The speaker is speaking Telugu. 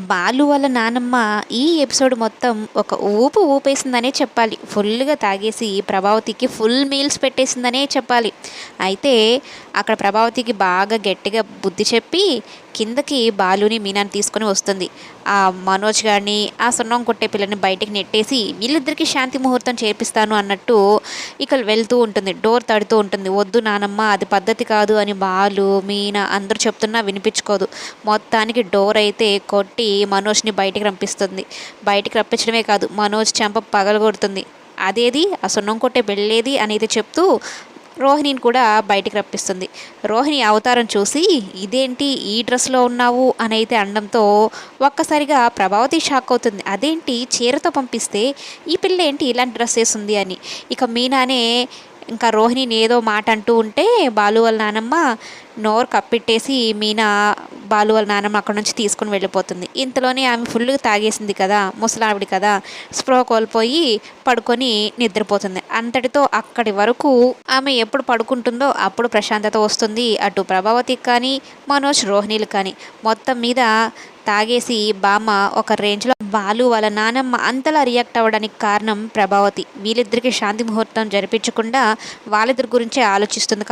బాలు వాళ్ళ నానమ్మ ఈ ఎపిసోడ్ మొత్తం ఒక ఊపు ఊపేసిందనే చెప్పాలి. ఫుల్గా తాగేసి ప్రభావతికి ఫుల్ మీల్స్ పెట్టేసిందనే చెప్పాలి. అయితే అక్కడ ప్రభావతికి బాగా గట్టిగా బుద్ధి చెప్పి కిందకి బాలుని మీనాని తీసుకొని వస్తుంది. ఆ మనోజ్ గారిని ఆ సున్నం కొట్టే పిల్లని బయటికి నెట్టేసి వీళ్ళిద్దరికీ శాంతి ముహూర్తం చేపిస్తాను అన్నట్టు ఇక వెళ్తూ ఉంటుంది. డోర్ తడుతూ ఉంటుంది. వద్దు నానమ్మ, అది పద్ధతి కాదు అని బాలు మీనా అందరూ చెప్తున్నా వినిపించుకోదు. మొత్తానికి డోర్ అయితే కొట్టి మనోజ్ని బయటికి రంపిస్తుంది. బయటికి రప్పించడమే కాదు, మనోజ్ చెంప పగలగొడుతుంది. అదేది ఆ సున్నం కొట్టే వెళ్ళేది అనేది చెప్తూ రోహిణిని కూడా బయటికి రప్పిస్తుంది. రోహిణి అవతారం చూసి ఇదేంటి ఈ డ్రెస్లో ఉన్నావు అని అయితే అనడంతో ఒక్కసారిగా ప్రభావతి షాక్ అవుతుంది. అదేంటి చీరతో పంపిస్తే ఈ పిల్ల ఏంటి ఇలాంటి డ్రెస్ వేసింది అని. ఇక మీనానే ఇంకా రోహిణిని ఏదో మాట అంటూ ఉంటే బాలు వాళ్ళ నానమ్మ నోరు కప్పెట్టేసి మీనా బాలు వాళ్ళ నానమ్మ అక్కడ నుంచి తీసుకుని వెళ్ళిపోతుంది. ఇంతలోనే ఆమె ఫుల్గా తాగేసింది కదా, ముసలావిడి కదా, స్పృహ కోల్పోయి పడుకొని నిద్రపోతుంది. అంతటితో అక్కడి వరకు ఆమె ఎప్పుడు పడుకుంటుందో అప్పుడు ప్రశాంతత వస్తుంది. అటు ప్రభావతికి కానీ మనోజ్ రోహిణీలు కానీ మొత్తం మీద తాగేసి బామ్మ ఒక రేంజ్లో బాలు వాళ్ళ నానమ్మ అంతలా రియాక్ట్ అవ్వడానికి కారణం ప్రభావతి. వీళ్ళిద్దరికీ శాంతి ముహూర్తం జరిపించకుండా వాళ్ళిద్దరి గురించే ఆలోచిస్తుంది.